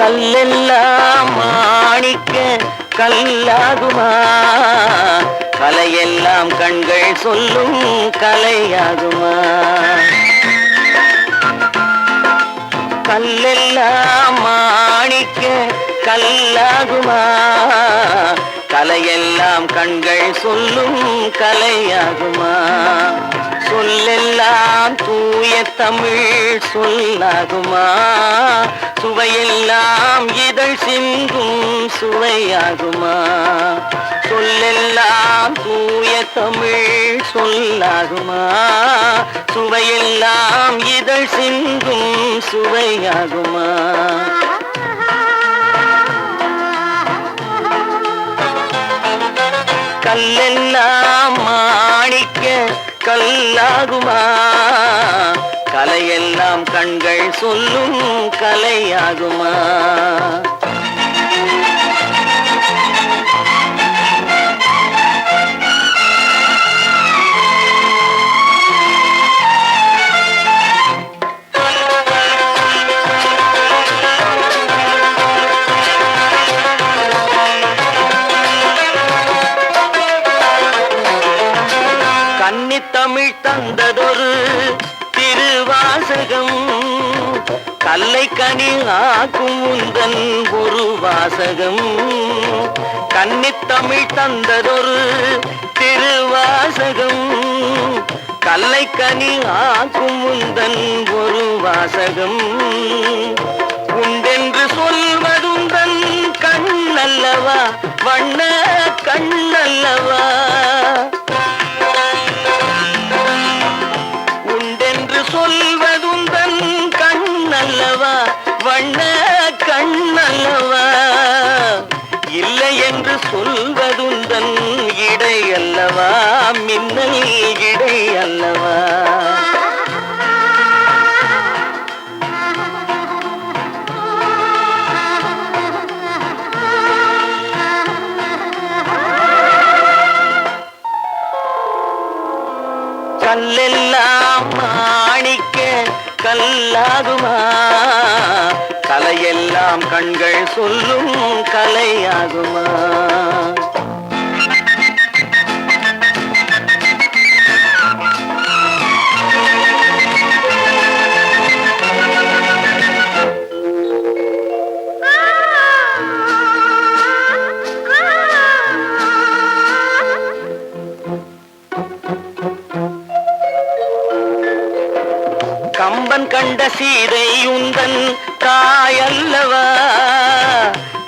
கல்லெல்லாம் மாணிக்க கல்லாகுமா? கலையெல்லாம் கண்கள் சொல்லும் கலையாகுமா? கல்லெல்லாம் மாணிக்க கல்லாகுமா? கலையெல்லாம் கண்கள் சொல்லும் கலையாகுமா? சொல்லெல்லாம் தூய தமிழ் சொல்லாகுமா? சுவையெல்லாம் இதழ் சிந்தும் சுவையாகுமா? சொல்லெல்லாம் தூய தமிழ் சொல்லாகுமா? சுவையெல்லாம் இதழ் சிந்தும் சுவையாகுமா? கல்லெல்லாம் மாணிக்க கல்லாகுமா? கலையெல்லாம் கண்கள் சொல்லும் கலையாகுமா? தமிழ் தந்ததொரு திருவாசகம், கல்லை கனி ஆக்கும் உந்தன் ஒரு வாசகம். கன்னித்தமிழ் தந்ததொரு திருவாசகம், கல்லை கனி ஆக்கும் உந்தன் ஒரு வாசகம். உண்டென்று சொல்வதுந்தன் கண்ணல்லவா, வண்ண கண்ணல்லவா? சொல்வதுந்தன் கண்ணல்லவா, வண்ண கண்ணல்லவா? இல்லை என்று சொல்வதுந்தன் இடை அல்லவா, மின்னல் இடை அல்லவா? கல்லெல்லாம் மாணிக்க கல்லாகுமா? கலையெல்லாம் கண்கள் சொல்லும் கலையாகுமா? கம்பன் கண்ட சீதை உந்தன் தாயல்லவா,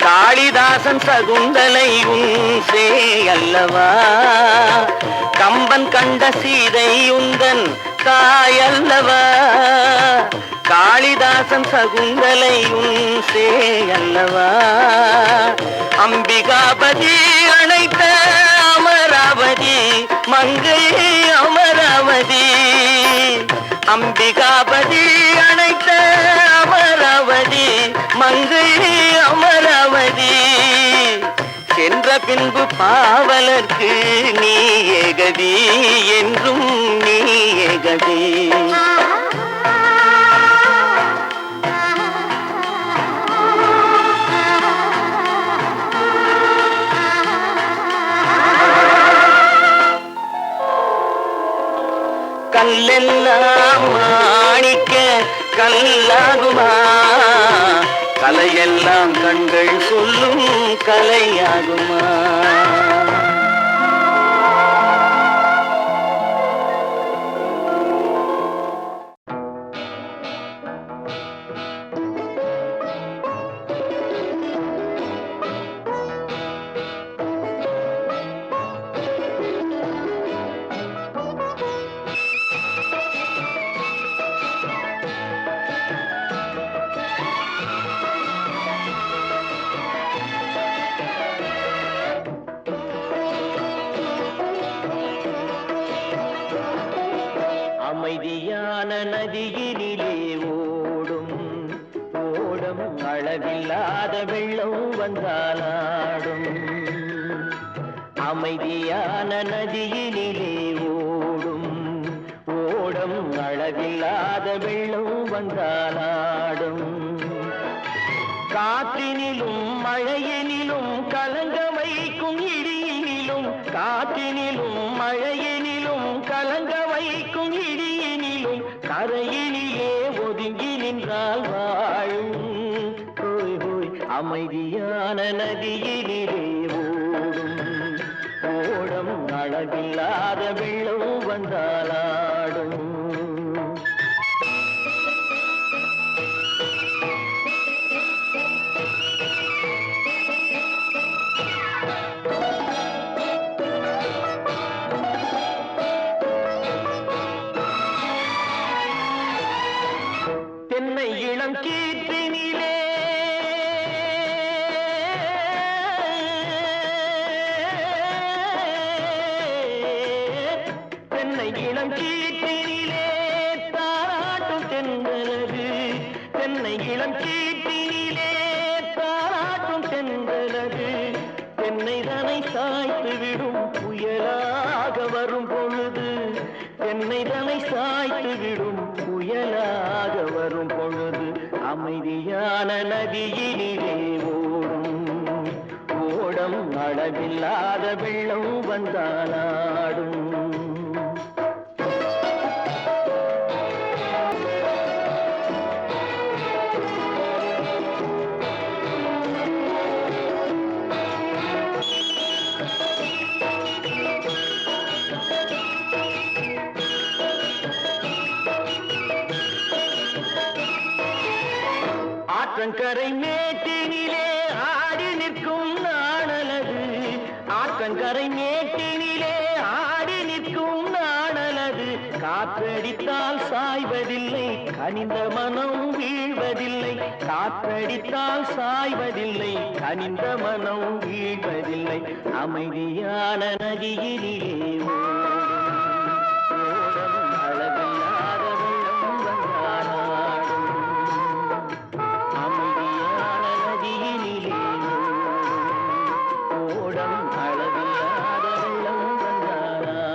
காளிதாசன் சகுந்தலை உன் சேயல்லவா? கம்பன் கண்ட சீதை உந்தன் தாயல்லவா, காளிதாசன் சகுந்தலை உன் சேயல்லவா? அம்பிகாபதி அணைத்த அமராவதி மங்கை அமராவதி, அம்பிகாபதி அணைத்த அமராவதி மங்கை அமராவதி. சென்ற பின்பு பாவலர்க்கு நீ ஏகதி, என்றும் நீ ஏகதி. கல்லெல்லாம் மாணிக்க கல்லாகுமா? கலையெல்லாம் கண்கள் சொல்லும் கலையாகுமா? அமைதியான நதியினிலே ஓடும் ஓடும், அளவில்லாத வெள்ளம் வந்தாலாடும். அமைதியான நதியினிலே ஓடும் ஓடும், அளவில்லாத வெள்ளம் வந்தாலாடும். காற்றினிலும் மழையினிலும் கலங்க வைக்கும் இடியினிலும் காற்றினிலும் மழையினிலும் கலங்க வைக்கும் இடியினிலும் கரையினிலே ஒதுங்கி நின்றால் வாழும் ஹோய் ஹோய் அமைதியான நதியினிலே ஓடும் ஓடம் அளவில்லாத வெள்ளம் வந்தாலாடும் தென்னை இளம் கீற்றினிலே தென்னை இளம் கீற்றினிலே தாராட்டும் தென்றலது தென்னை இளம் கீற்றினிலே தாராட்டும் தென்றலது தென்னை தனை சாய்த்து விடும் புயலாக வரும் பொழுது தென்னை தனை சாய்த்து விடும் புயலாக வரும் பொழுது அமைதியான நதியினிலே ஓடும் ஓடம் அளவில்லாத வெள்ளம் வந்தாலாடும் ஆற்றங்கரை மேட்டினிலே ஆடி நிற்கும் நாணலது ஆற்றங்கரை மேட்டினிலே ஆடி நிற்கும் நாணலது காற்றடித்தால் சாய்வதில்லை கனிந்த மனம் வீழ்வதில்லை காற்றடித்தால் சாய்வதில்லை கனிந்த மனம் வீழ்வதில்லை அமைதியான நதியினிலே ஓடும் அளவில்லாத வெள்ளம் வந்தாலாடும் அமைதியான நதியினிலே ஓடம் அளவில்லாத வெள்ளம் வந்தாலாடும்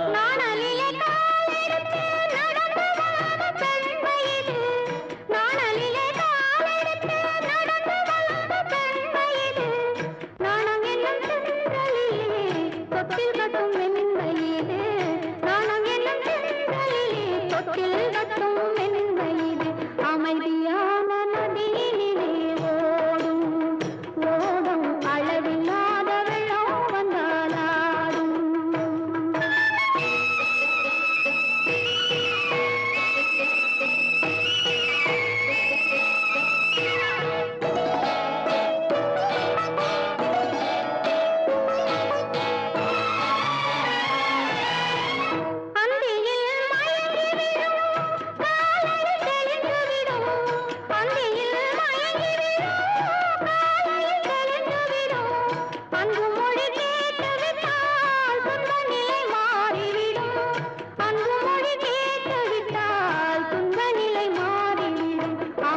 அமைதியான நதியினிலே ஓடும் ஓடும் அளவில்லாத வெள்ளம் வந்தாலாடும்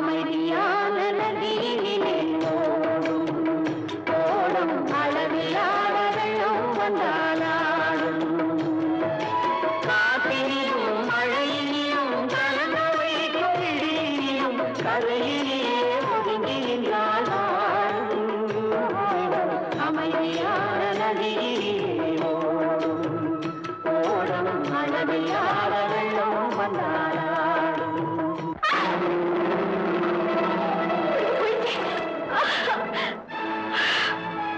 அமைதியான நதியினிலே ஓடும் ஓடும் அளவில்லாத வெள்ளம் வந்தாலாடும் காற்றினிலும் மழையினிலும் கலங்க வைக்கும் இடியினிலும் கரையிலே ஒதுங்கி நின்றால் வாழும் அமைதியான நதியினிலே ஓடும் ஓடம் அளவில்லாத வெள்ளம் வந்தாலாடும்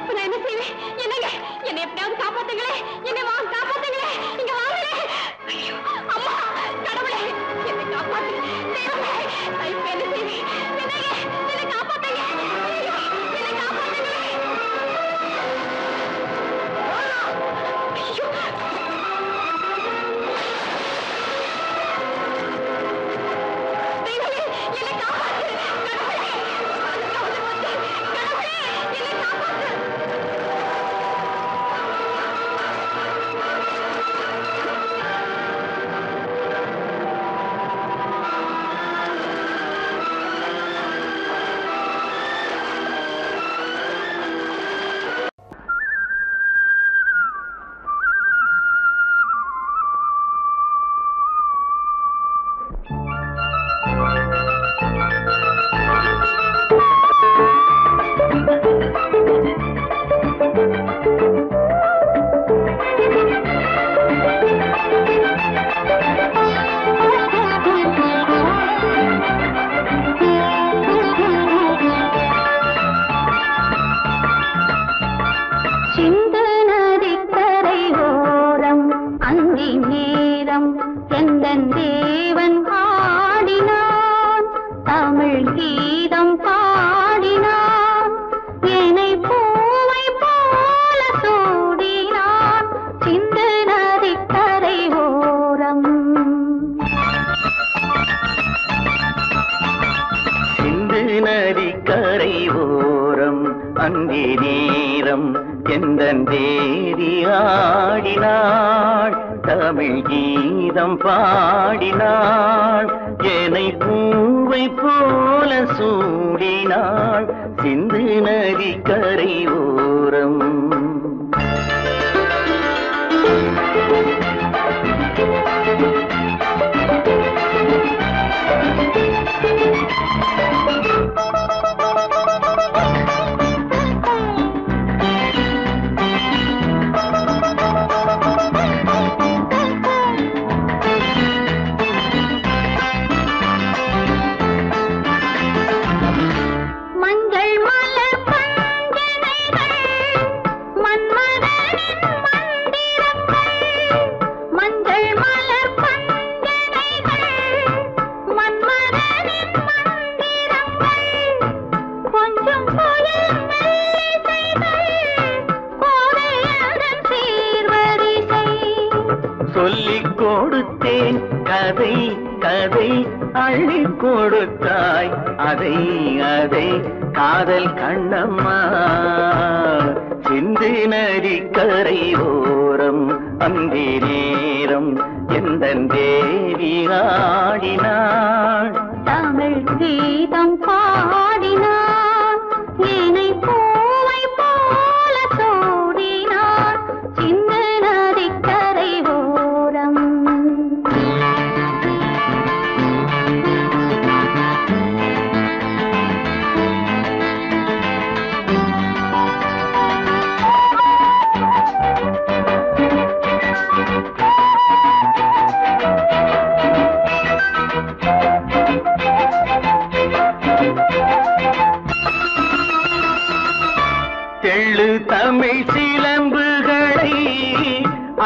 நான் என்ன செய்வேன்? என்னங்க என்னை எப்படியாவது காப்பாத்துங்களே. அந்தி நேரம் எந்தன் தேவி ஆடினாள் தமிழ் கீதம் பாடினாள் என்னை பூவை போல சூடினாள் சிந்து நதி கரை ஓரம் சொல்லிக் கொடுத்தேன் கதை கதை அள்ளி கொடுத்தாய் அதை அதை காதல் கண்ணம்மா சிந்து நதி கரை ஓரம் அந்தி நேரம் எந்தன் தேவி ஆடினாள் தமிழ் கீதம் பாடினாள் என்னை பூவை போல சூடினாள் சிந்து நதி கரை ஓரம் தெள்ளு தமிழ் சிலம்புகளை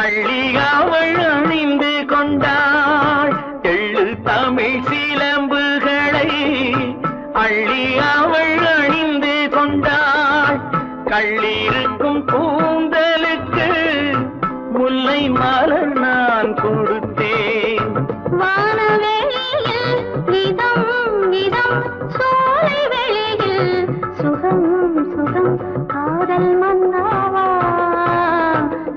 அள்ளி அவள் அணிந்து கொண்டாள் தெள்ளு தமிழ் சிலம்புகளை அள்ளி அவள் அணிந்து கொண்டாள் கள்ளிருக்கும் கூந்தலுக்கு முல்லை மலர் நான் கொடுத்தேன் வானவெளியில் இதம் இதம் சோலை வெளியில் சுகம் சுகம் காதல் மன்னாவா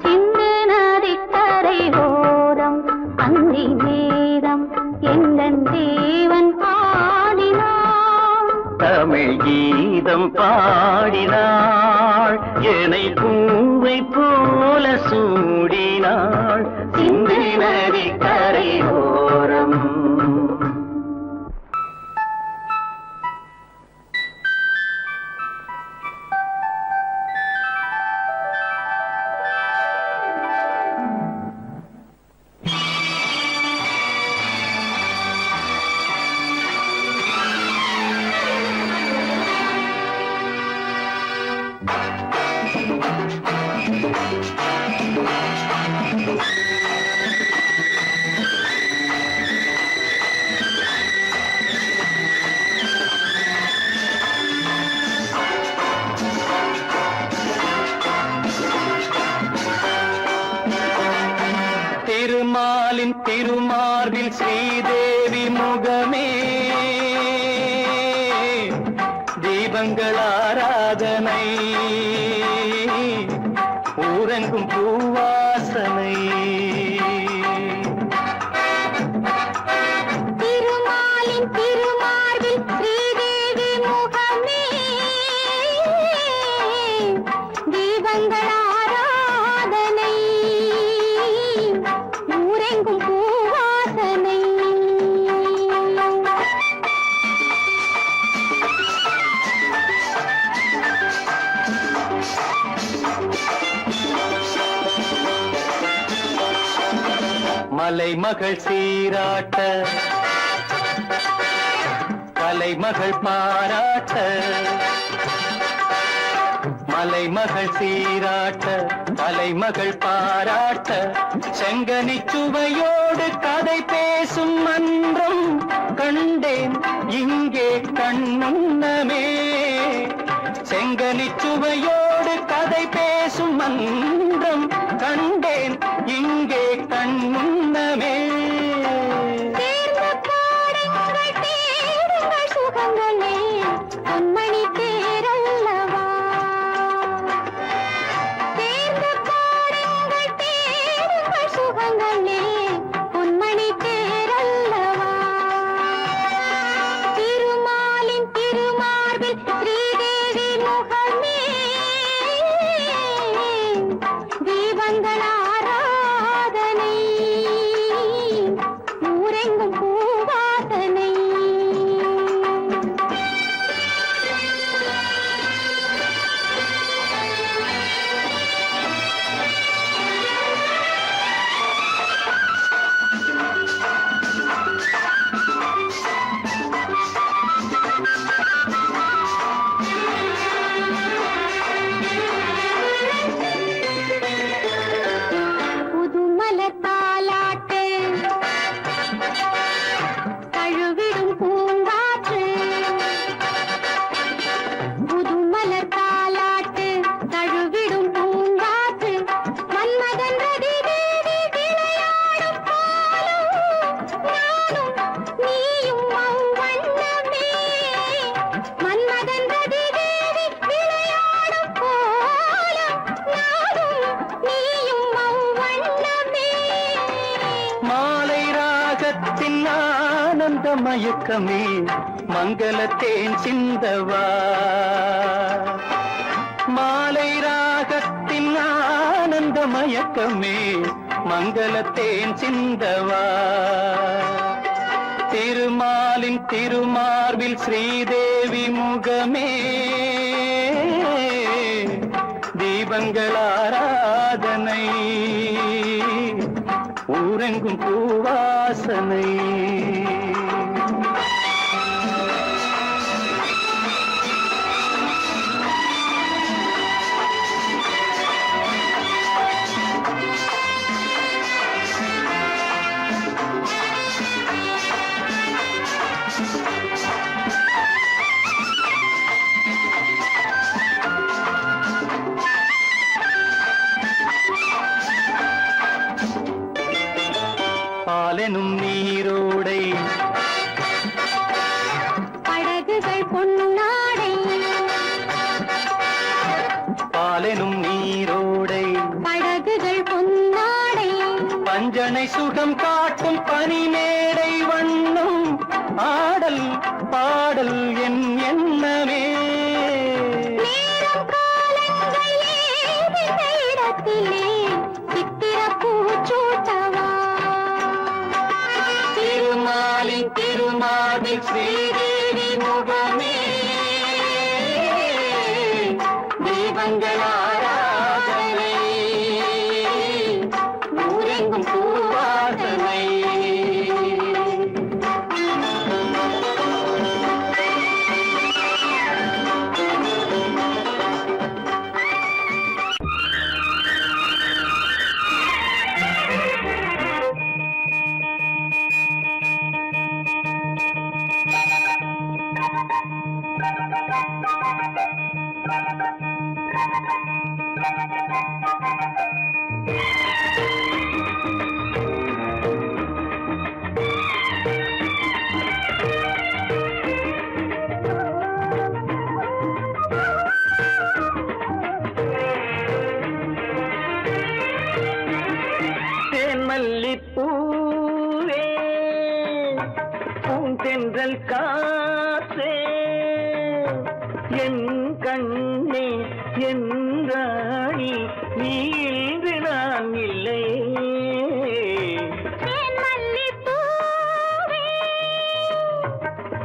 சிந்து நதி கரை ஓரம் அந்தி நேரம் எந்தன் தேவன் பாடினான் தமிழ் கீதம் பாடினாள் என்னை பூவை போல சூடினாள் சிந்து நதி கரை ஓரம் திருமாலின் திருமார்பில் ஸ்ரீதேவி முகமே தீபங்கள் ஆராதனை ஊரெங்கும் பூவாசனை திருமாலின் திருமார்பில் ஸ்ரீதேவி முகமே தீபங்கள் ஆராதனை ஊரெங்கும் பூவாசனை மலைமகள் சீராட்ட கலைமகள் பாராட்ட மலைமகள் சீராட்ட கலைமகள் பாராட்ட செங்கனி சுவையோடு கதை பேசும் மன்றம் கண்டேன் இங்கே கண்முன்னமே செங்கனி சுவையோடு கதை பேசும் மன்றம் கண்டேன் இங்கே கண்முன்னமே தேர்ந்த பாடுங்கள் தேடுங்கள் சுகங்களே பொன்மணி தேரல்லவா முகங்களே பொன்மணி தேரல்லவா திருமாலின் திருமார்பில் ஸ்ரீதேவி முகமே தீபங்கள் ஆராதனை ஊரெங்கும் பூவாசனை புதுமலர் தாலாட்டு தழுவிடும் பூங்காற்று புதுமலர் தாலாட்டு தழுவிடும் பூங்காற்று மன்மதன் ரதி தேவி விளையாடும் பாலும் நானும் நீயும் அவ்வண்ணமே மன்மதன் ரதி தேவி விளையாடும் பாலும் நானும் நீயும் அவ்வண்ணமே மாலை ராகத்தின் ஆனந்த மயக்கமே மங்களத்தேன் சிந்தவா மாலை ராகத்தின் ஆனந்த மயக்கமே மங்களத்தேன் சிந்தவா திருமாலின் திருமார்பில் ஸ்ரீதேவி முகமே தீபங்கள் ஆராதனை ஊரெங்கும் பூவாசனை பாலெனும் நீரோடை படகுகள் பொன்னாடை பாலெனும் நீரோடை படகுகள் பொன்னாடை பஞ்சனை சுகம் காட்டும் பனிமேடை வண்ணம் ஆடல் பாடல் என் எண்ணமே நேரம் காலங்கள் ஏது நேரத்திலே சித்திர பூச்சூட்டவா திருமாலின் திருமாலில் ஸ்ரீதேவி முகமே தீபங்கள் ஆராதனை ஊரெங்கும் பூவாசனை தேன்மல்லிப்பூவே பூந்தென்றல் காற்றே என் கண்ணே என் ராணி நீ இன்று நான் இல்லை தேன்மல்லிப்பூவே,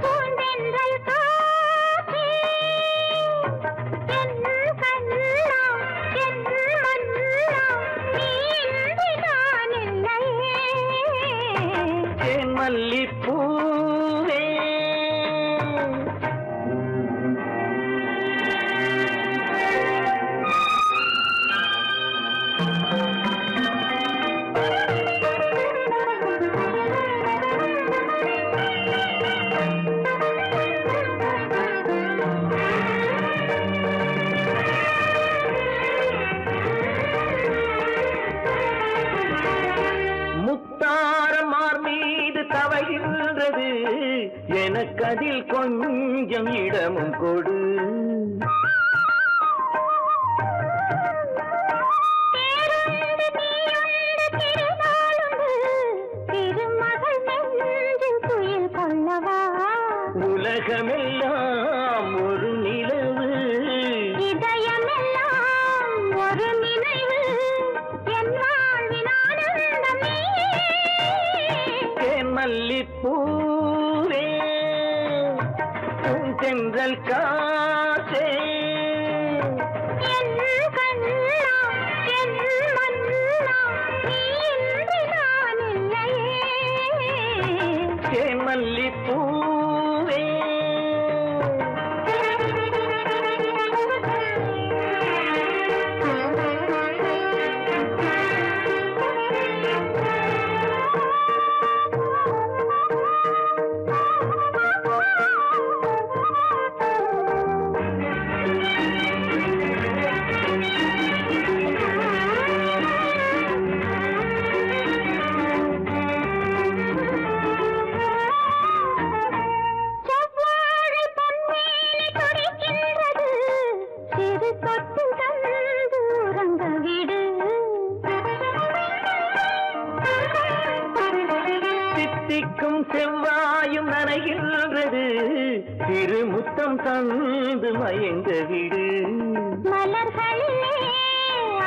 பூந்தென்றல் காற்றே, என் கண்ணா, என் மன்னா, நீ இன்றி நான் இல்லை. தேன்மல்லிப்பூவே முத்தாரமார் மீது தவழ்கின்றது எனக்கதில் கொஞ்சம் இடமும் கொடு தேருண்டு நீயுண்டு திருநாள் பூவே பூந்தென்றல் காற்றே என் கண்ணா என் மன்னா நீ இன்றி நான் இல்லையே தேமல்லி பூவே செவ்வாழை பொன்மேனி துடிக்கின்றது சிறு தொட்டு தந்து உறங்க விடு தித்திக்கும் செவ்வாயும் நனைகின்றது திருமுத்தம் தந்து மயங்க விடு மலர்களிலே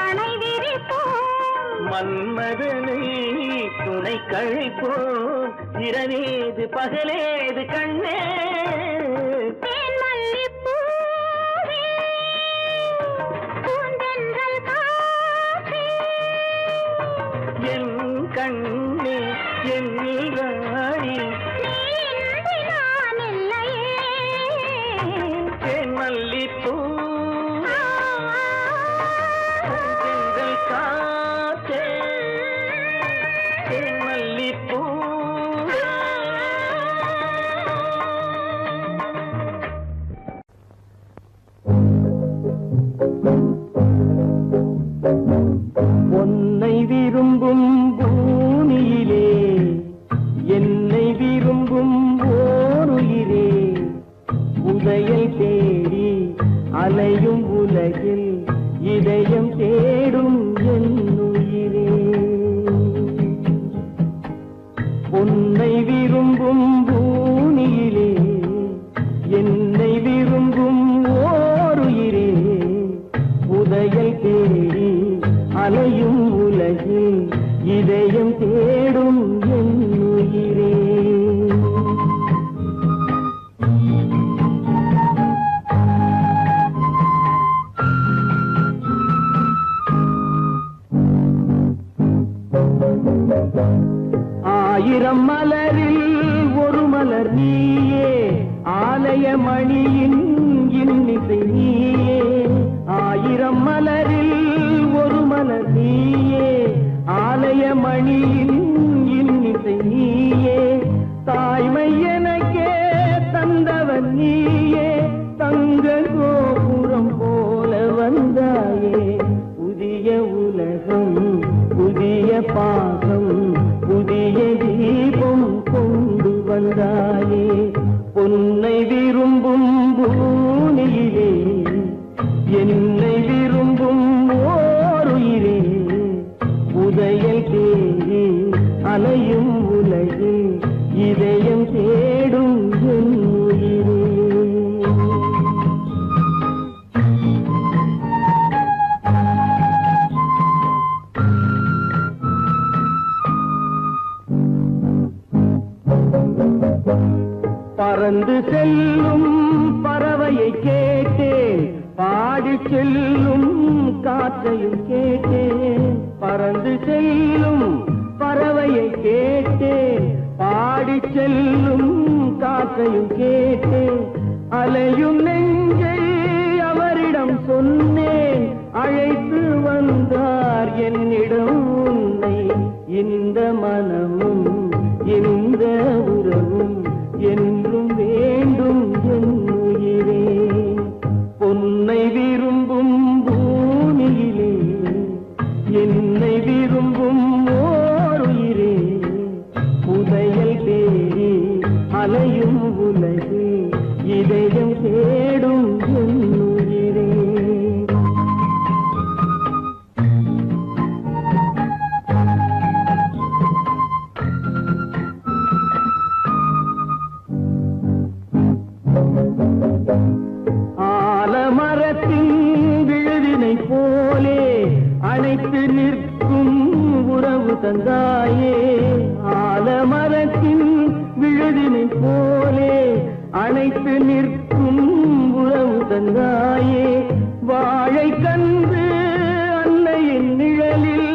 அணை விரிப்போம் மன்மதனை துணை கழிப்போம் இரவேது பகலேது கண்ணே தேன்மல்லிப் பூவே பூந்தென்றல் காற்றே என் கண்ணே என் ராணி நீ இன்றி நான் இல்லையே தேன்மல்லிப்பூ பூந்தென்றல் காற்றே தேன்மல்லிப்பூ உன்னை விரும்பும் பூமியிலே என்னை விரும்பும் ஓருயிரே உதயை தேடி அலையும் உலகில் இதயம் தேடும் என் உயிரே உன்னை விரும்பும் பூமியிலே என்னை விரும்பும் ஓருயிரே உதயை தேடி அலையும் உலகில் இதயம் தேடும் என் உயிரே ஆயிரம் மலரில் ஒரு மலர் நீயே ஆலய மணியின் இன்னிசை நீயே ஆயிரம் மலரில் ஒரு மலர் நீயே ஆலய மணியின் இன்னிசை நீயே தாய்மை எனக்கே தந்தவன் நீயே தங்க கோபுரம் போல வந்தாயே புதிய உலகம் புதிய பாகம் புதிய தீபம் கொண்டு வந்தாயே பொன்னை விரும்பும் பூமியிலே என்னை விரும்பும் ஓருயிரே உதயல் தேடி அலையும் உலகில் இதயம் தேடும் என் உயிரே பறந்து செல்லும் பறவையை கேட்டேன் பாடிச் செல்லும் காற்றையும் கேட்டேன் பறந்து செல்லும் பறவையை கேட்டேன் பாடிச் செல்லும் காற்றையும் கேட்டேன் அலையும் நெஞ்சை அவரிடம் சொன்னேன் அழைத்து வந்தார் என்னிடம் உன்னை இந்த மனமும் இந்த உறவும் என்றும் வேண்டும் என் உயிரே பொன்னை விரும்பும் பூமியிலே என்னை விரும்பும் ஓருயிரே புதையல் தேடி அலையும் உலகு இதயம் தேடும் என் உயிரே ஆலமரத்தின் விழுதினை போலே அணைத்து நிற்கும் உறவு தந்தாயே ஆலமரத்தின் விழுதினை போலே அணைத்து நிற்கும் உறவு தந்தாயே. வாழை கன்று அன்னையின் நிழலில்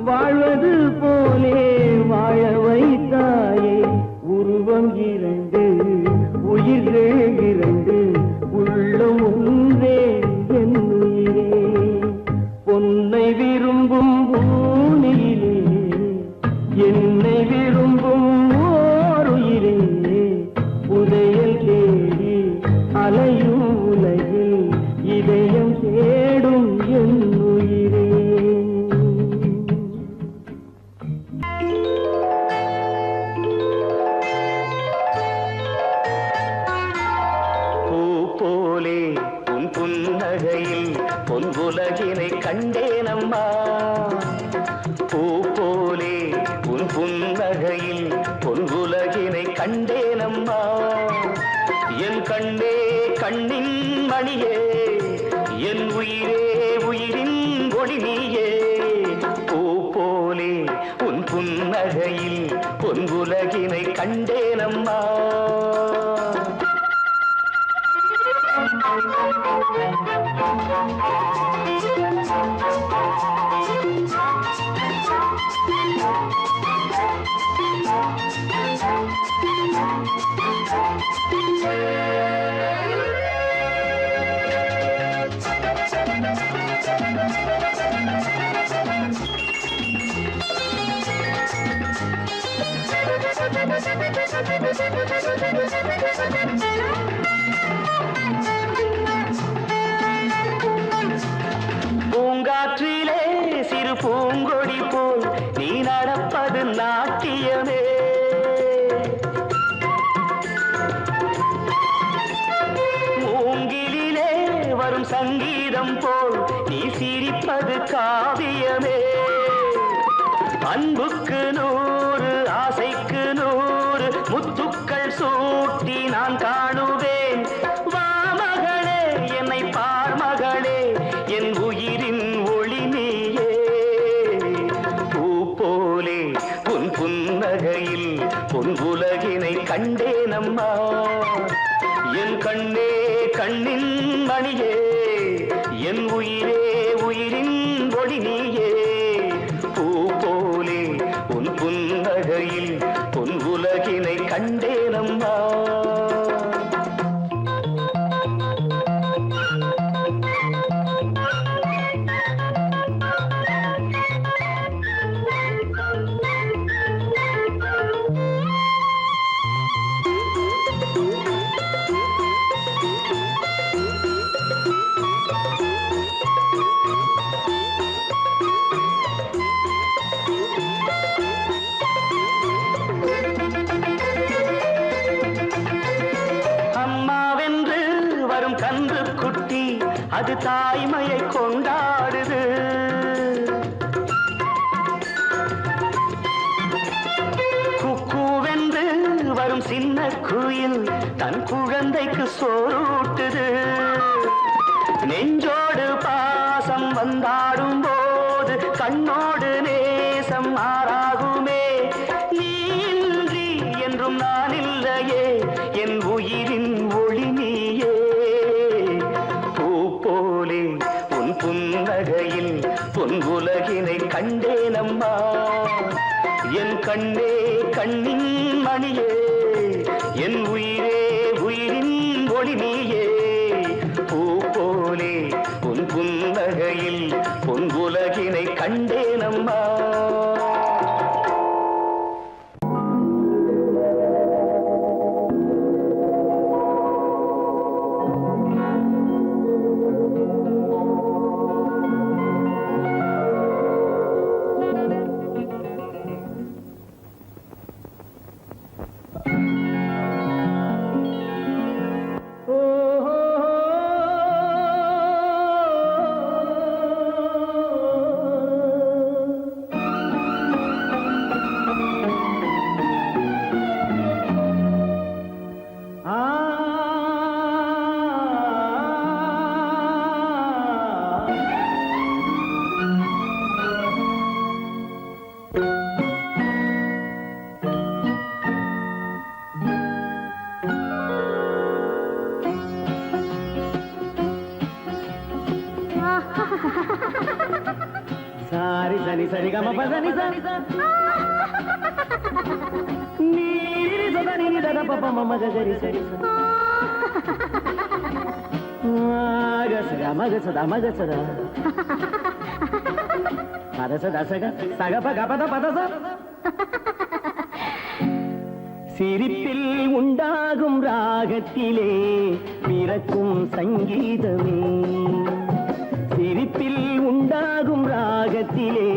வாழ்வது போலே வாழ வைத்தாயே. உருவம் இரண்டு உயிர்கள் இரண்டு உள்ளம் ஒன்றே என் உயிரே. பொன்னை விரும்பும் பூமியிலே என்னை விரும்பும் ஓர் உயிரே. புதையல் தேடி அலையும் உலகில் இதயம் தேடும் என் உயிரே. பூ போலே உன் புன்னகையில் பொன் உலகினை கண்டேனம்மா. பூ போலே உன் புன்னகையில் பொன் உலகினை கண்டேனம்மா. என் கண்ணே கண்ணின் மணியே என் உயிரே உயிரின் ஒளி நீயே. பூ போலே உன் புன்னகையில் பொன் உலகினை கண்டேனம்மா. பூங்காற்றிலே சிறு பூங்கொடி போல் நீ நடப்பது நாட்டியமே. மூங்கிலே வரும் சங்கீதம் போல் நீ சிரிப்பது காவியமே. அன்புக்கு 100 ஆசைக்கு 100 முத்துக்கள் சூட்டி நான் காணுவேன். வா மகளே என்னை பார் மகளே என் உயிரின் ஒளி நீயே. பூ போலே உன் புன்னகையில் பொன் உலகினை கண்டேனம்மா. என் கண்ணே கண்ணின் மணியே என் உயிரே உயிரின் ஒளி நீயே. பூ போலே உன் புன்னகையில் பொன் உலகினை கண்டேனம்மா. கன்று குட்டி அது தாய்மையை கொண்டாடுது. குக்கூவென்று வரும் சின்ன குயில் தன் குழந்தைக்கு சோறூட்டுது. நெஞ்சோடு பாசம் வந்தாடும் போது கண்ணோடு நேசம் ஆறாகுமே. நீன்றி என்றும் நான் இல்லையே என் உயிரின் ஒளி நீயே. போலே உன் புன்னகையில் பொன் உலகினை கண்டேனம்மா. என் கண்ணே கண்ணின் மணியே என் உயிரே உயிரின் ஒளி நீயே. பூ போலே உன் புன்னகையில் பொன் உலகினை கண்டேனம்மா. கம பதனி சா நீரி சதனி தத பப மம கரி சரி மக சதா பதச தசக சகப கபத பதச சிரிப்பில் உண்டாகும் ராகத்திலே பிறக்கும் சங்கீதமே சிரிப்பில் உண்டாகும் ராகத்திலே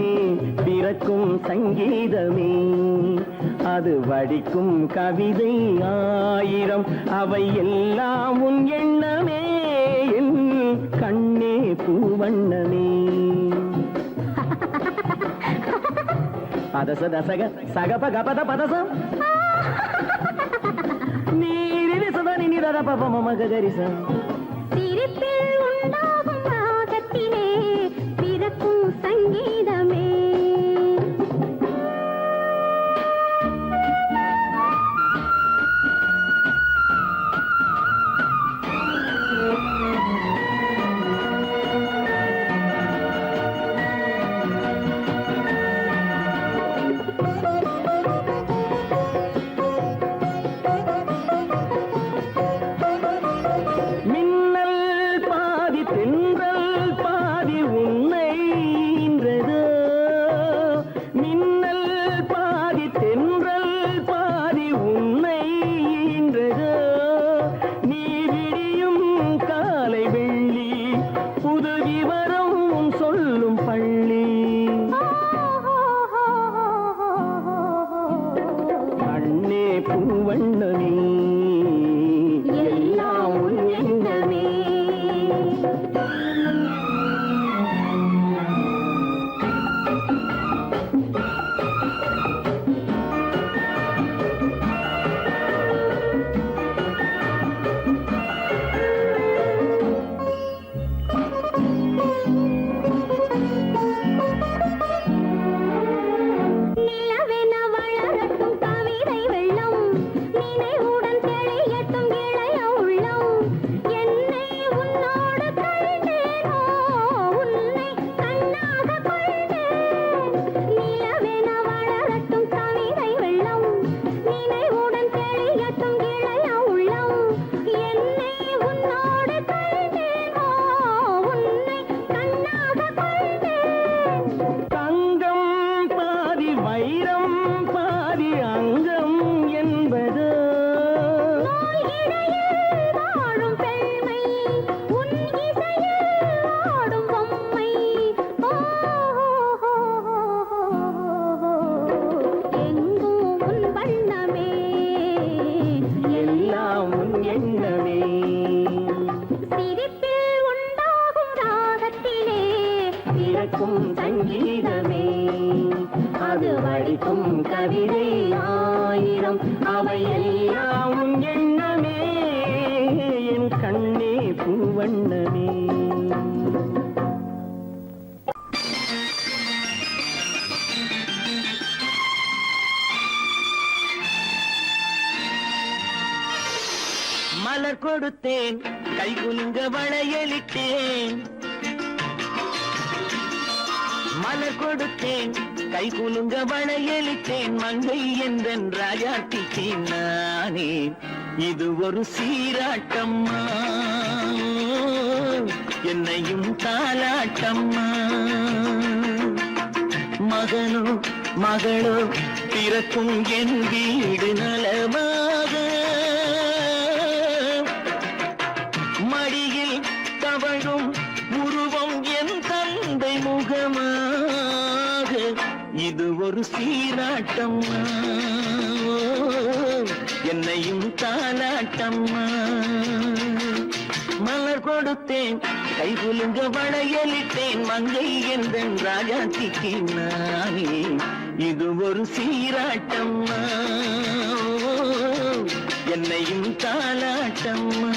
பிறக்கும் சங்கீதமே அது வடிக்கும் கவிதை ஆயிரம் அவை எல்லாம் உன் எண்ணமே என் கண்ணே பூவண்ணமே பதச தசக சகப கபத பதசம் நீரில் சதனி நிதர பப மம கரிசம் சிரிப்பில் உண்டாகும் ராகத்திலே பிறக்கும் சங்கீதமே சங்கீதமே அது வடிக்கும் கவிதை ஆயிரம் அவை எல்லாம் உன் எண்ணமே என் கண்ணே பூவண்ணமே. மலர் கொடுத்தேன் கை குலுங்க வளையலிட்டேன், மலர் கொடுத்தேன் கை குலுங்க வளையலிட்டேன், மங்கை என்றன் ராஜாத்திக்கு நானே இது ஒரு சீராட்டம்மா என்னையும் தாலாட்டம்மா. மகனோ மகளோ பிறக்கும் என் வீடு நலமாக, மடியில் தவழும் உருவம் என் தந்தை முகமாக, இது ஒரு சீராட்டம்மா என்னையும் தாலாட்டம்மா. மலர் கொடுத்தேன் கை குலுங்க வளையலிட்டேன், மங்கை என்றன் ராஜாத்திக்கு நானே இது ஒரு சீராட்டம்மா என்னையும் தாலாட்டம்மா.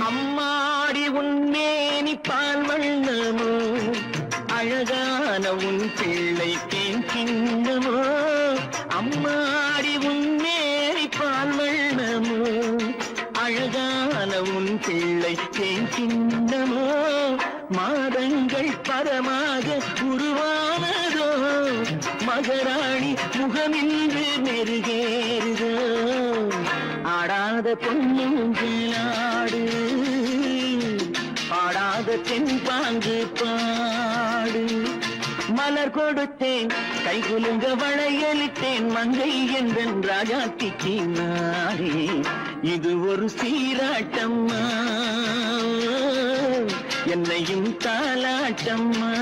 அம்மாடி உன்னேனி பால் வண்ண அழகான உன் பிள்ளை தேன் கிண்ணமோ அம்மாடி உன் மேரி பால் வண்ணமோ அழகான உன் பிள்ளை தேன் கிண்ணமோ மாதங்கள் பரமாக உருவானதோ மகராணி முகமின்று மெருகேறுதோ ஆடாத பொன்னுங்களாடு பாடாத தென்பாங்கு பாடு மலர் கொடுத்தேன் கைகுலுங்க வளையலிட்டேன் மங்கை என்றன் ராஜாத்திக்கு நானே இது ஒரு சீராட்டம்மா என்னையும் தாலாட்டம்மா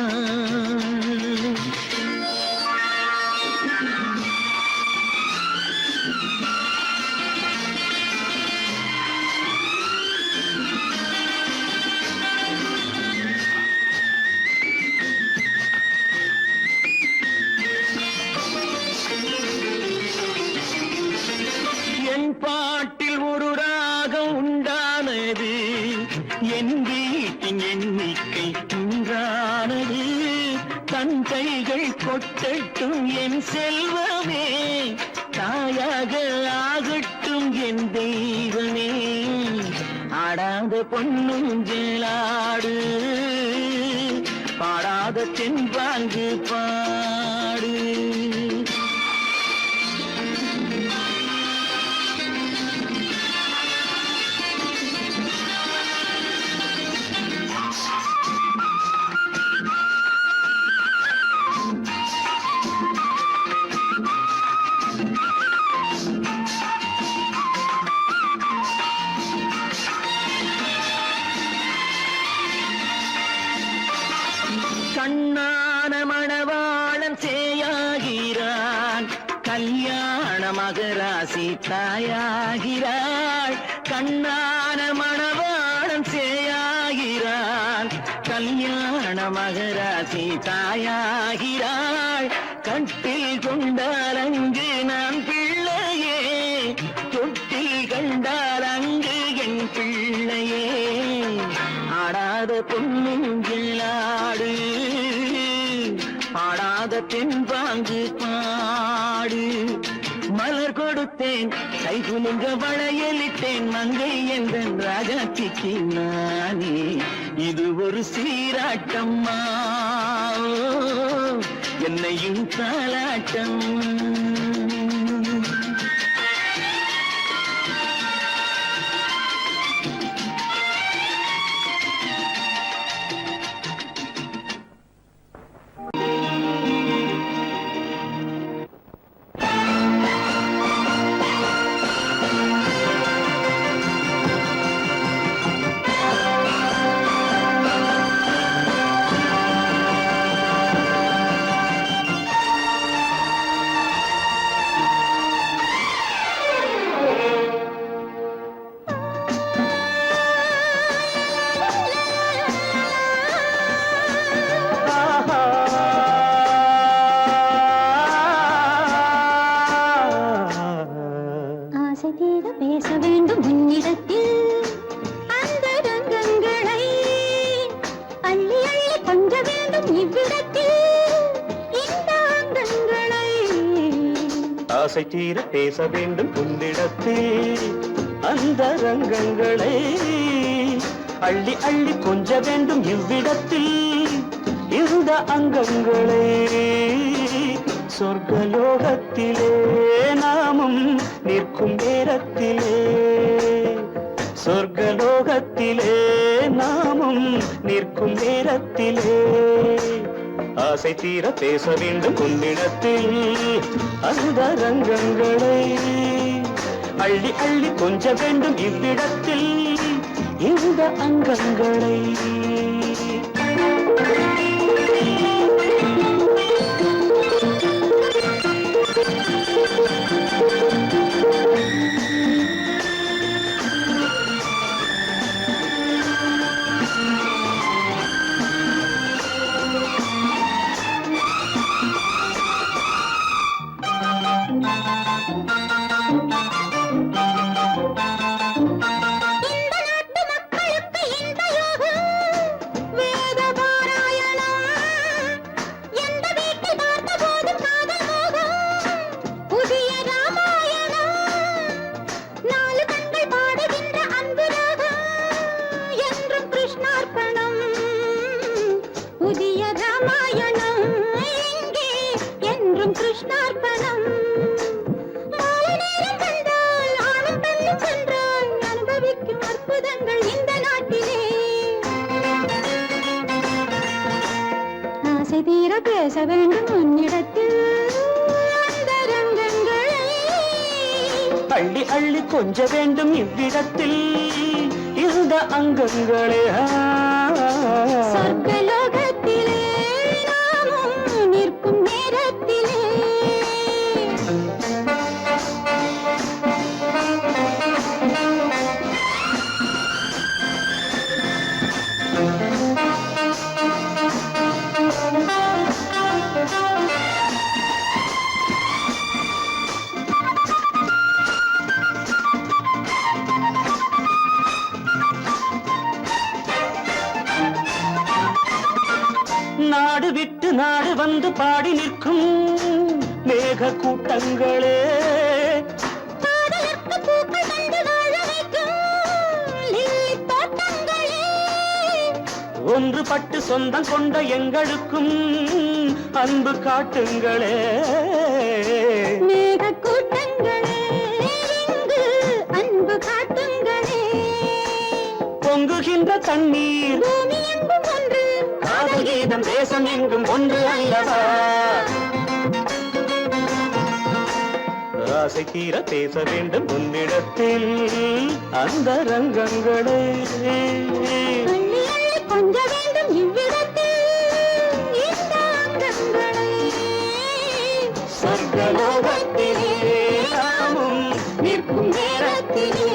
பாட்டில் ஒரு ராகம் உண்டானது என் வீட்டின் எண்ணிக்கை உண்டானது தன் கைகள் கொட்டட்டும் என் செல்வமே தாயாக ஆகட்டும் என் தெய்வமே ஆடாத பொன்னுங்களாடு பாடாத தென்பாங்கு பாடு கண்ணான மணவாளன் சேயாகிறான் கல்யாண மகராசி தாயாகிறாள் கண்ணான மணவாளன் சேயாகிறான் கல்யாண மகராசி தாயாகிறாள் கட்டில் கொண்டால் அங்கு நான் பிள்ளையே தொட்டில் கண்டால் அங்கு என் பிள்ளையே ஆடாத பொன்னுங்களாடு பாடாத தென்பாங்கு பாடு மலர் கொடுத்தேன் கைகுலுங்க வளையலிட்டேன் மங்கை என்றன் ராஜாத்திக்கு நானே இது ஒரு சீராட்டம்மா என்னையும் தாலாட்டம் பேச வேண்டும் உன்னிடத்தில் அந்த ரங்கங்களை அள்ளி அள்ளி கொஞ்ச வேண்டும் இவ்விடத்தில் இந்த அங்கங்களை ஆசை தீர பேச வேண்டும் உன்னிடத்தில் அந்த ரங்கங்களை அள்ளி அள்ளி கொஞ்ச வேண்டும் இவ்விடத்தில் இந்த அங்கங்களை சொர்க்கலோகத்திலே நாமும் நிற்கும் நேரத்திலே சொர்க்கலோகத்திலே நாமும் நிற்கும் நேரத்திலே ஆசை தீர பேச வேண்டும் உன்னிடத்தில் அந்த ரங்கங்களை அள்ளி அள்ளி கொஞ்ச வேண்டும் இவ்விடத்தில் இந்த அங்கங்களை ராமாயணம் இங்கே என்றும் கிருஷ்ணார்ப்பணம். மாலை நேரம் கண்டால் ஆணும் பெண்ணும் சென்றால் அனுபவிக்கும் அற்புதங்கள் இந்த நாட்டிலே. ஆசை தீர பேச வேண்டும் உன்னிடத்தில் அந்தரங்கங்களை. அள்ளி அள்ளி கொஞ்ச வேண்டும் இவ்விடத்தில் இந்த அங்கங்களே. சொர்க்கலோகத்திலே நாமும் நிற்கும் நேரத்திலே. நாடு விட்டு நாடு வந்து பாடி நிற்கும் மேக கூட்டங்களே. பாடலுக்கு பூக்கள் கண்டு வாழ வைக்கும் லில்லி தோட்டங்களே. ஒன்றுபட்டு சொந்தம் கொண்ட எங்களுக்கும் அன்பு காட்டுங்களே. மேக கூட்டங்களே இங்கு அன்பு காட்டுங்களே. பொங்குகின்ற தண்ணீர் பூமி எங்கும் ஒன்று, காதல் கீதம் தேசம் எங்கும் ஒன்று அல்லவா. ஆசை தீர பேச வேண்டும் உன்னிடத்தில் அந்த ரங்கங்களே. அள்ளி அள்ளி கொஞ்ச வேண்டும் இவ்விடத்தில் இந்த அங்கங்களை. சொர்க்கலோகத்திலே நாமும் நிற்கும் நேரத்திலே.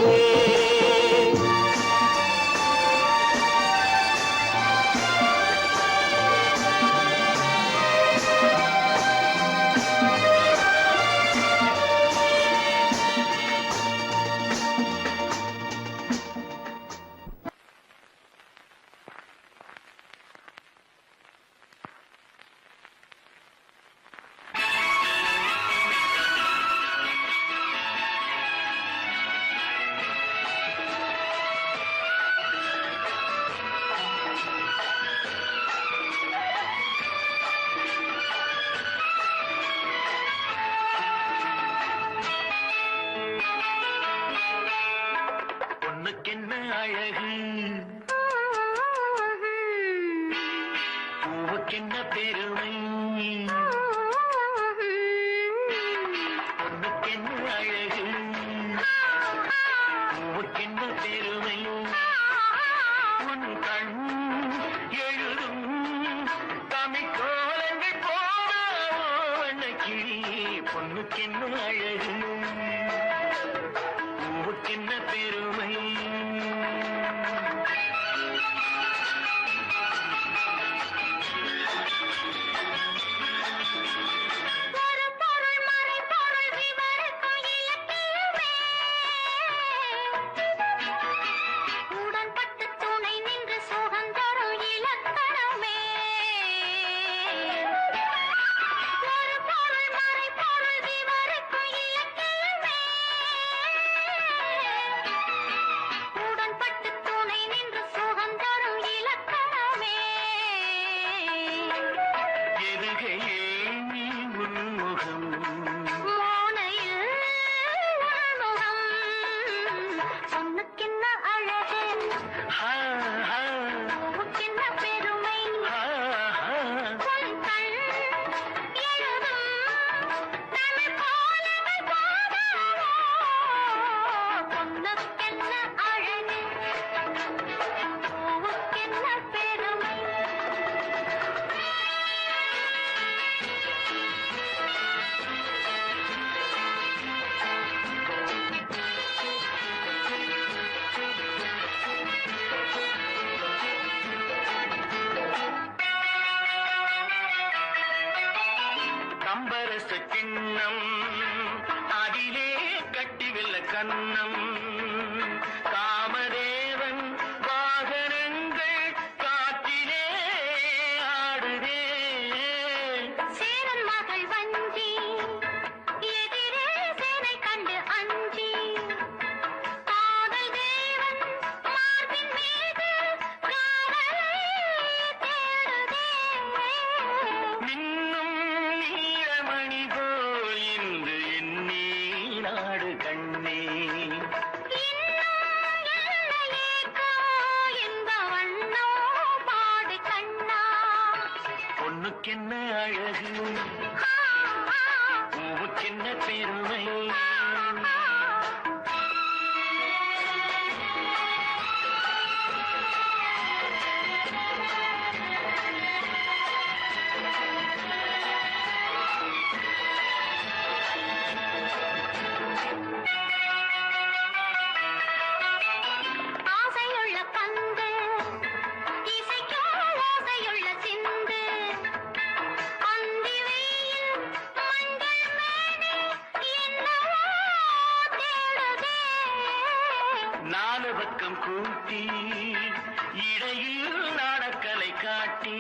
பொண்ணுக்கென்ன அழகு, பூவுக்கென்ன பெருமை. பொண்ணுக்கென்ன அழகு, பூவுக்கென்ன பெருமை. உன் கண் எழுதும் தமிழ் கோலங்கள் போன கிளி. பொண்ணுக்கென்ன அழகு, பூவுக்கென்ன பெருமை. கம்பரச கிண்ணம் அதிலே கட்டிவில்ல கண்ணம். காமதேவன் வாகனங்கள் காற்றிலே ஆடுதே. சேரன் மகள் வஞ்சி எதிரே சேனை கண்டு அஞ்சி. காதல் தேவன் மார்பின் மீது காவலை தேடுதே. பொண்ணுக்கென்ன அழகு பூவுக்கென்ன பெருமை நாலு பக்கம் கூட்டி இடையில் நாடக்கலை காட்டி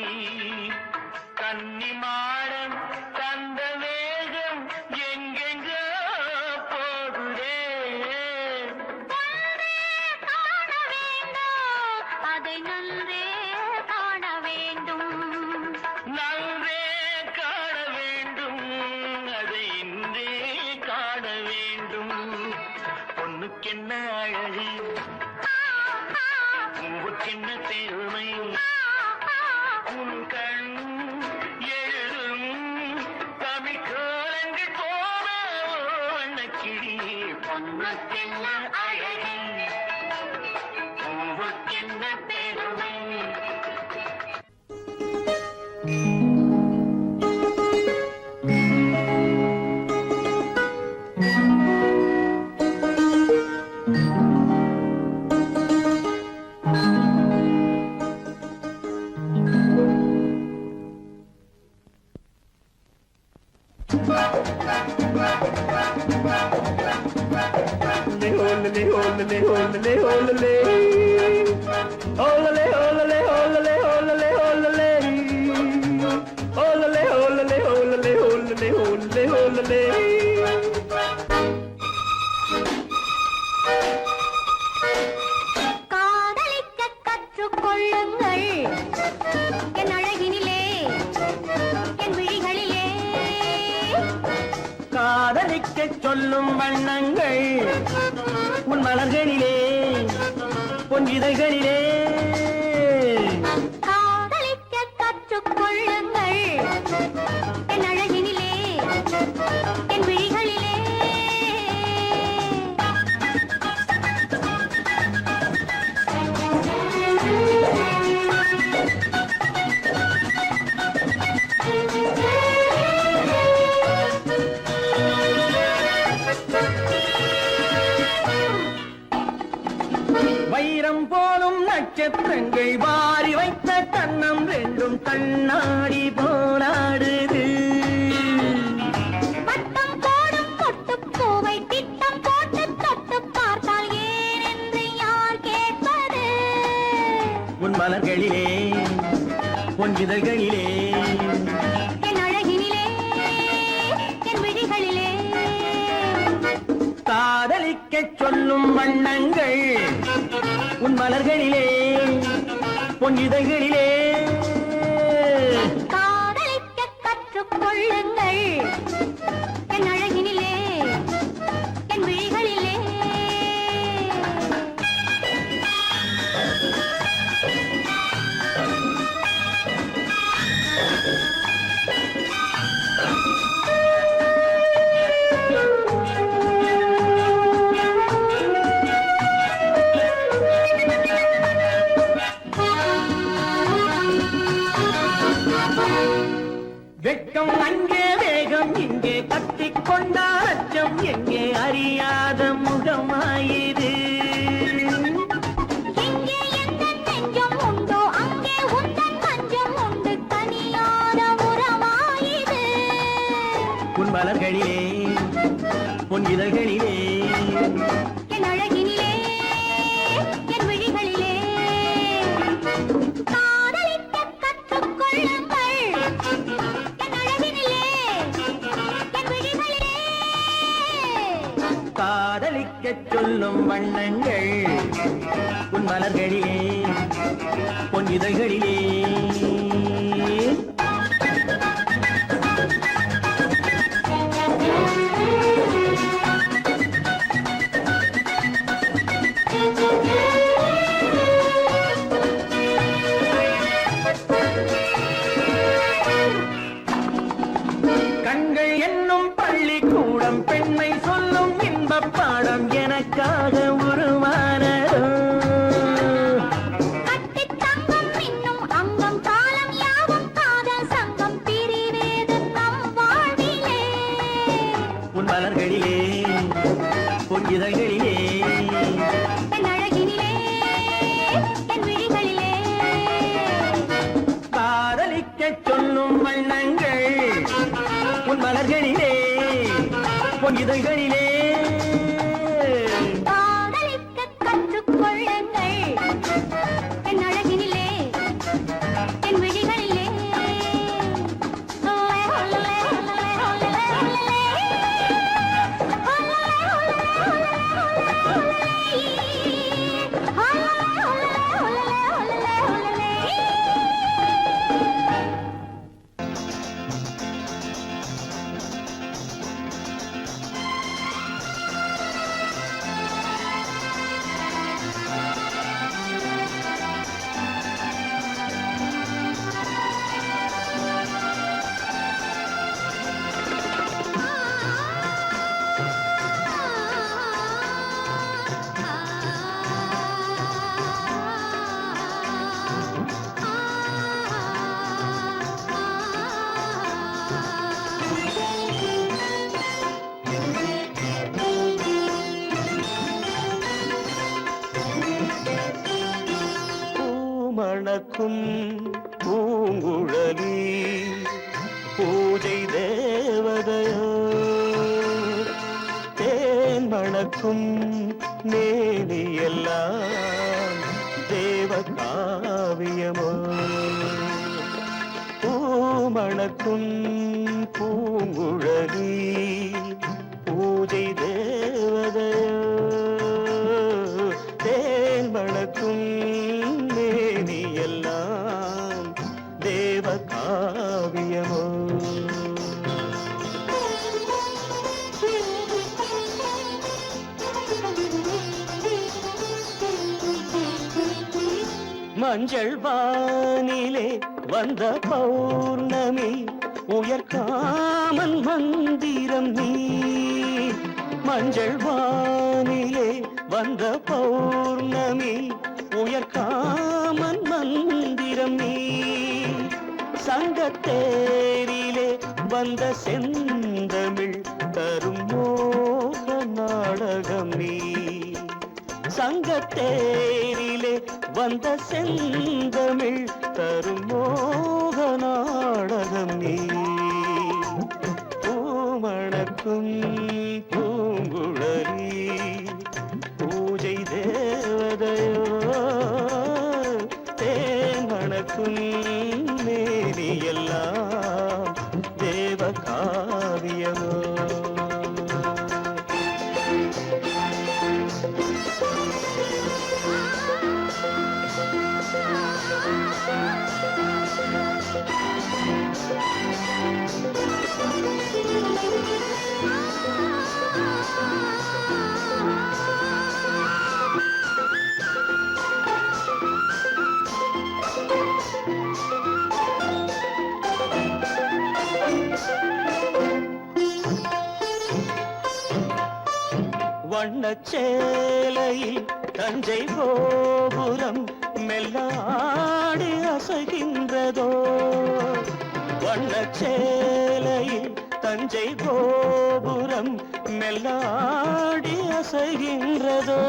கன்னிமாடம் தந்த வேகம் எங்கெங்க போகுதே காண வேண்டும் அதை நன்றே காண வேண்டும் நன்றே காண வேண்டும் அதை இன்றே காண வேண்டும் பொண்ணுக்கென்ன அழகு பூவுக்கென்ன பெருமை உன் கண் எழுதும் தமிழ் கோலங்கள் போல வண்ணக்கிளி பொண்ணுக்கென்ன அழகு பூவுக்கென்ன பெருமை காதலிக்க கற்றுக்கொள்ளுங்கள் என் அழகினிலே என் விழிகளிலே காதலிக்க சொல்லும் வண்ணங்கள் உன் மலர்களிலே உன் இதழ்களிலே காதலிக்க கற்றுக்கொள்ளுங்கள் என் அழகினிலே என் விழிகளிலே வைரம் போலும் நட்சத்திரங்கள் வாரி வைத்த கண்ணம் ரெண்டும் கண்ணாடி போராடுது வட்டம் போடும் பொட்டுப்பூவை திட்டம் போட்டு தொட்டு பார்த்தால் ஏன் என்று யார் கேட்பது உன் மலர்களிலே உன் இதழ்களிலே என் அழகினிலே என் விழிகளிலே காதலிக்க சொல்லும் வண்ணங்கள் உன் மலர்களிலே உன் இதழ்களிலே காதலிக்க கற்றுக்கொள்ளுங்கள் என் அழகினிலே என் விழிகளிலே வெட்கம் அங்கே வேகம் இங்கே கத்திக்கொண்டார் அச்சம் எங்கே அறியாத முகமாயிது எங்கே எந்த நெஞ்சம் உண்டோ அங்கே உந்தன் மஞ்சம் உண்டு தனியாத உறவாயிது உன் மலர்களிலே உன் இதழ்களிலே என் அழகினிலே என் விழிகளிலே காதலிக்க கற்றுக்கொள்ளுங்கள் என் அழகினிலே என் விழிகளிலே காதலிக்க சொல்லும் வண்ணங்கள் உன் மலர்களிலே உன் இதழ்களிலே பாடம் எனக்காக உருவானதோ கட்டித் தங்கம் இன்னும் அங்கம் காலம் யாவும் காதல் சங்கம் பிரிவேது நம் வாழ்விலே உன் மலர்களிலே உன் இதழ்களிலே என் அழகினிலே என் விழிகளிலே காதலிக்கச் சொல்லும் வண்ணங்கள் உன் மலர்களிலே உன் இதழ்களிலே காதலிக்கக் கற்றுக்கொள்ளுங்கள் என் அழகினிலே என் விழிகளிலே மணக்கும் பூங்குழலி பூஜை தேவதையோ தேன் மணக்கும் மேனியெல்லாம் தேவ காவியமோ பூமணக்கும் பூங்குழலி பூஜை தேவதையோ தேன் மணக்கும் எல்லாம் தேவ காவியமோ மஞ்சள் வானிலே வந்த பௌர்ணமி உயர்காமன் மந்திரம் நீ மஞ்சள் வானிலே வந்த பௌர்ணமி உயர்காமன் மந்திரம் நீ சங்கத்தேரிலே வந்த செந்தமிழ் தரும் மோக நாடகம் நீ சங்கத்தேரிலே வந்த செந்தமிழ் தரும் மோக நாடகம் நீ பூமணக்கும் பூங்குழலி பூஜை தேவதையோ தேமணக்கும் மேனி எல்லாம் தேவ காவியமோ வண்ணச்சேலையில் தஞ்சை கோபுரம் மெல்லாடி அசைகின்றதோ வண்ணச்சேலையில் தஞ்சை கோபுரம் மெல்லாடி அசைகின்றதோ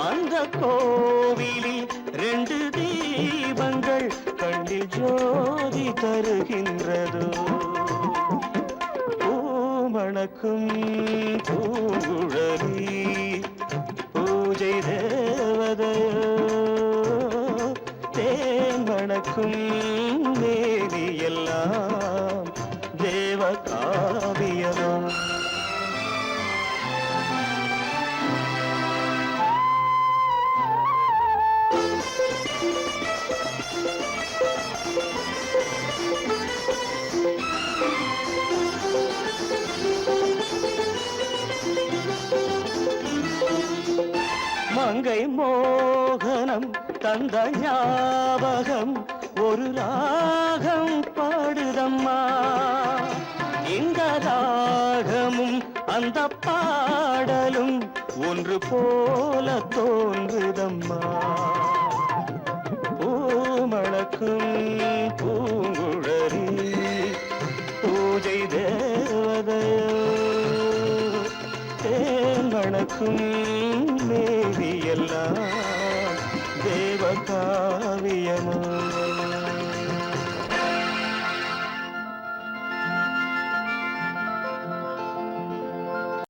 அந்த கோவிலில் 2 தீபங்கள் கண்ணில் ஜோதி தருகின்றதோ பூமணக்கும் பூங்குழலி பூஜை தேவதையோ தேமணக்கும் மேனி எல்லாம் தேவ காவியமோ மங்கை மோகனம் தந்த ஞாபகம் ஒரு ராகம் பாடுதம்மா இந்த ராகமும் அந்த பாடலும் ஒன்று போல தோன்றுதம்மா பூமணக்கும் பூங்குழலி பூஜை தேவதையோ தேன் மணக்கும் மேவியெல்லாம் தேவகாவியமோ